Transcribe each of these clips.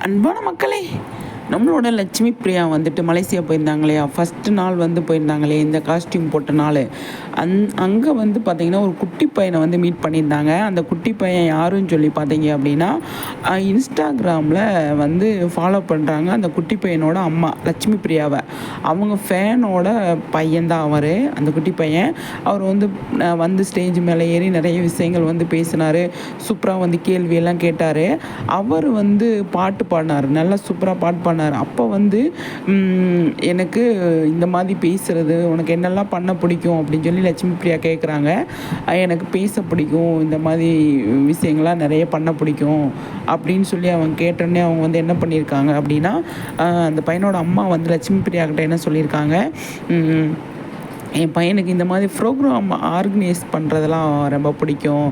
அன்பான மக்களே, நம்மளோட லட்சுமி பிரியா வந்துட்டு மலேசியா போயிருந்தாங்க இல்லையா? ஃபஸ்ட்டு நாள் வந்து போயிருந்தாங்களே, இந்த காஸ்டியூம் போட்ட நாள். அங்கே வந்து பார்த்திங்கன்னா ஒரு குட்டி பையனை வந்து மீட் பண்ணியிருந்தாங்க. அந்த குட்டி பையன் யாருன்னு சொல்லி பார்த்தீங்க அப்படின்னா, இன்ஸ்டாகிராமில் வந்து ஃபாலோ பண்ணுறாங்க அந்த குட்டி பையனோட அம்மா லட்சுமி பிரியாவை. அவங்க ஃபேனோட பையன்தான் அவர், அந்த குட்டி பையன். அவர் வந்து வந்து ஸ்டேஜ் மேலே ஏறி நிறைய விஷயங்கள் வந்து பேசினார். சூப்பராக வந்து கேள்வியெல்லாம் கேட்டார். அவர் வந்து பாட்டு பாடினார், நல்லா சூப்பராக பாட்டு பாடினார். அப்போ வந்து எனக்கு இந்த மாதிரி பேசுகிறது உனக்கு என்னெல்லாம் பண்ண பிடிக்கும் அப்படின்னு சொல்லி லட்சுமி பிரியா கேட்குறாங்க. எனக்கு பேச பிடிக்கும், இந்த மாதிரி விஷயங்கள்லாம் நிறைய பண்ண பிடிக்கும் அப்படின்னு சொல்லி அவங்க கேட்டோடனே அவங்க வந்து என்ன பண்ணியிருக்காங்க அப்படின்னா, அந்த பையனோட அம்மா வந்து லட்சுமி பிரியா கிட்ட என்ன சொல்லியிருக்காங்க, என் பையனுக்கு இந்த மாதிரி ப்ரோக்ராம் ஆர்கனைஸ் பண்ணுறதெல்லாம் ரொம்ப பிடிக்கும்,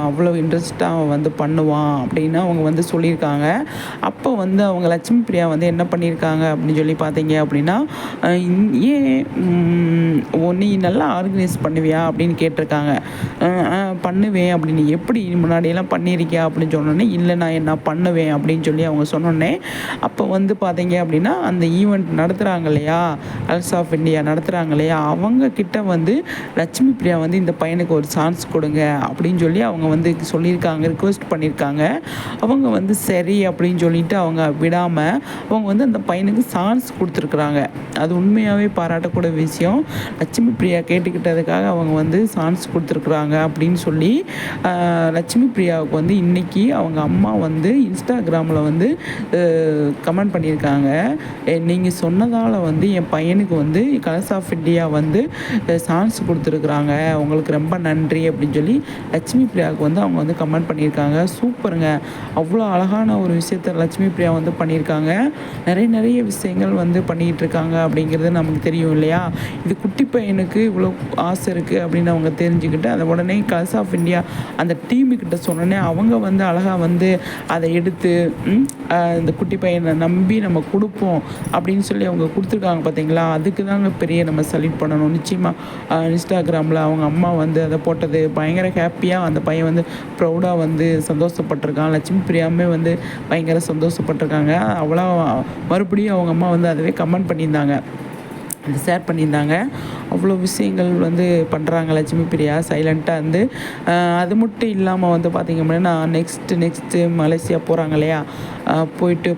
அவ்வளோ இன்ட்ரெஸ்ட்டாக வந்து பண்ணுவான் அப்படின்னு அவங்க வந்து சொல்லியிருக்காங்க. அப்போ வந்து அவங்க லட்சுமி பிரியா வந்து என்ன பண்ணியிருக்காங்க அப்படின்னு சொல்லி பார்த்தீங்க அப்படின்னா, ஏன் நீ நல்லா ஆர்கனைஸ் பண்ணுவியா அப்படின்னு கேட்டிருக்காங்க. பண்ணுவேன் அப்படின்னு, எப்படி முன்னாடியெல்லாம் பண்ணியிருக்கியா அப்படின்னு சொன்னோன்னே, இல்லை நான் என்ன பண்ணுவேன் அப்படின்னு சொல்லி அவங்க சொன்னோன்னே, அப்போ வந்து பார்த்தீங்க அப்படின்னா அந்த ஈவெண்ட் நடத்துகிறாங்க இல்லையா, அல்ஸ் ஆஃப் இந்தியா நடத்துகிறாங்க இல்லையா, அவங்கக்கிட்ட வந்து லட்சுமி பிரியா வந்து இந்த பையனுக்கு ஒரு சான்ஸ் கொடுங்க அப்படின்னு சொல்லி அவங்க வந்து சொல்லியிருக்காங்க, ரிக்வெஸ்ட் பண்ணியிருக்காங்க. அவங்க வந்து சரி அப்படின்னு சொல்லிட்டு அவங்க விடாமல் அவங்க வந்து அந்த பையனுக்கு சான்ஸ் கொடுத்துருக்குறாங்க. அது உண்மையாகவே பாராட்டக்கூடிய விஷயம். லட்சுமி பிரியா கேட்டுக்கிட்டதுக்காக அவங்க வந்து சான்ஸ் கொடுத்துருக்குறாங்க அப்படின்னு சொல்லி லட்சுமி பிரியாவுக்கு வந்து இன்றைக்கி அவங்க அம்மா வந்து இன்ஸ்டாகிராமில் வந்து கமெண்ட் பண்ணியிருக்காங்க. நீங்கள் சொன்னதால் வந்து என் பையனுக்கு வந்து கலர்ஸ் ஆஃப் இந்தியா வந்து சான்ஸ் கொடுத்துருக்குறாங்க, உங்களுக்கு ரொம்ப நன்றி அப்படின்னு சொல்லி லட்சுமி பிரியாவுக்கு வந்து அவங்க வந்து கமெண்ட் பண்ணியிருக்காங்க. சூப்பருங்க, அவ்வளோ அழகான ஒரு விஷயத்த லட்சுமி பிரியா வந்து பண்ணியிருக்காங்க. நிறைய விஷயங்கள் வந்து பண்ணிகிட்டு இருக்காங்க அப்படிங்கிறது நமக்கு தெரியும் இல்லையா. இது குட்டி பையனுக்கு இவ்வளோ ஆசை இருக்குது அப்படின்னு அவங்க தெரிஞ்சுக்கிட்டு அதை உடனே கலர்ஸ் ஆஃப் இந்தியா அந்த டீமுக்கிட்ட சொன்னோன்னே அவங்க வந்து அழகாக வந்து அதை எடுத்து இந்த குட்டி பையனை நம்பி நம்ம கொடுப்போம் அப்படின்னு சொல்லி அவங்க கொடுத்துருக்காங்க பார்த்தீங்களா. அதுக்கு தாங்க பெரிய நம்ம சல்யூட் பண்ணணும். நிச்சயமாக இன்ஸ்டாகிராமில் அவங்க அம்மா வந்து அதை போட்டது பயங்கர ஹாப்பியாக அந்த பையன் வந்து ப்ரௌடாக வந்து சந்தோஷப்பட்டிருக்கான். லட்சுமி பிரியாமே வந்து பயங்கர சந்தோஷப்பட்டிருக்காங்க. அவ்வளோ மறுபடியும் அவங்க அம்மா வந்து அதுவே கமெண்ட் பண்ணியிருந்தாங்க, ஷேர் பண்ணியிருந்தாங்க. அவ்வளோ விஷயங்கள் வந்து பண்ணுறாங்க லட்சுமி பிரியா சைலண்ட்டாக இருந்து. அது மட்டும் இல்லாமல் வந்து பார்த்திங்க அப்படின்னா நெக்ஸ்ட்டு மலேசியா போகிறாங்க இல்லையா, போயிட்டு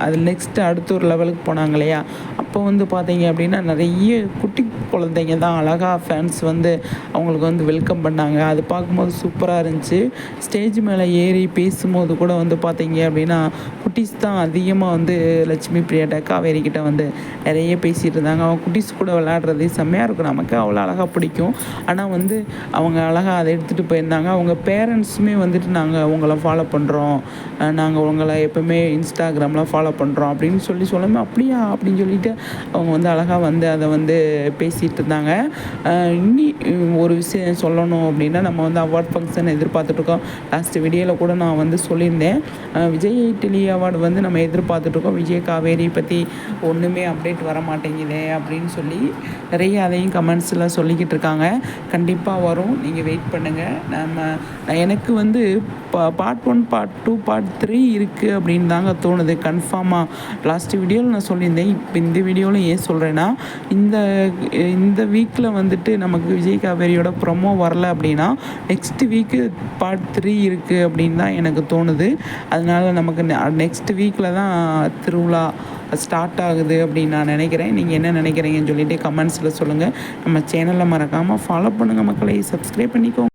அது நெக்ஸ்ட்டு அடுத்த ஒரு லெவலுக்கு போனாங்க இல்லையா. அப்போ வந்து பார்த்திங்க அப்படின்னா நிறைய குட்டி குழந்தைங்க தான் அழகாக ஃபேன்ஸ் வந்து அவங்களுக்கு வந்து வெல்கம் பண்ணாங்க. அது பார்க்கும்போது சூப்பராக இருந்துச்சு. ஸ்டேஜ் மேலே ஏறி பேசும்போது கூட வந்து பார்த்திங்க அப்படின்னா குட்டீஸ் தான் அதிகமாக வந்து லட்சுமி பிரியாட்ட காவேரிக்கிட்ட வந்து நிறைய பேசிகிட்டு இருந்தாங்க. அவங்க குட்டீஸ் கூட விளையாடுறது செம்மையாக இருக்கும், நமக்கு அவ்வளோ அழகாக பிடிக்கும். ஆனால் வந்து அவங்க அழகாக அதை எடுத்துகிட்டு போயிருந்தாங்க. அவங்க பேரண்ட்ஸுமே வந்துட்டு நாங்கள் உங்களை ஃபாலோ பண்ணுறோம், நாங்கள் உங்களை எப்போவுமே இன்ஸ்டாகிராமில் ஃபாலோ பண்ணுறோம் அப்படின்னு சொல்லுமே அப்படியா அப்படின்னு சொல்லிட்டு அவங்க வந்து அழகாக வந்து அதை வந்து பேசிகிட்டு இருந்தாங்க. இன்னி ஒரு விஷயம் சொல்லணும் அப்படின்னா, நம்ம வந்து அவார்ட் ஃபங்க்ஷன் எதிர்பார்த்துட்ருக்கோம். லாஸ்ட் வீடியோவில் கூட நான் வந்து சொல்லியிருந்தேன், விஜய் டெலி அவார்டு வந்து நம்ம எதிர்பார்த்துட்ருக்கோம். விஜய் காவேரி பற்றி ஒன்றுமே அப்டேட் வர மாட்டேங்குது அப்படின்னு சொல்லி நிறைய அதையும் கமெண்ட்ஸில் சொல்லிக்கிட்டு இருக்காங்க. கண்டிப்பாக வரும், நீங்கள் வெயிட் பண்ணுங்கள். எனக்கு வந்து பார்ட் 1 பார்ட் 2 பார்ட் 3 இருக்குது அப்படின்னு தாங்க தோணுது கன்ஃபார்மாக. லாஸ்ட் வீடியோவில் நான் சொல்லியிருந்தேன், இப்போ இந்த வீடியோவில் ஏன் சொல்கிறேன்னா, இந்த வீக்கில் வந்துட்டு நமக்கு விஜய் காவேரியோட ப்ரொமோ வரல அப்படின்னா நெக்ஸ்ட் வீக்கு பார்ட் 3 இருக்குது அப்படின்னு தான் எனக்கு தோணுது. அதனால் நமக்கு நெக்ஸ்ட் வீக்கில் தான் திருவிழா ஸ்டார்ட் ஆகுது அப்படின்னு நான் நினைக்கிறேன். நீங்கள் என்ன நினைக்கிறீங்கன்னு சொல்லிட்டு கமெண்ட்ஸில் சொல்லுங்கள். நம்ம சேனலில் மறக்காமல் ஃபாலோ பண்ணுங்கள் மக்களை, சப்ஸ்கிரைப் பண்ணிக்கோங்க.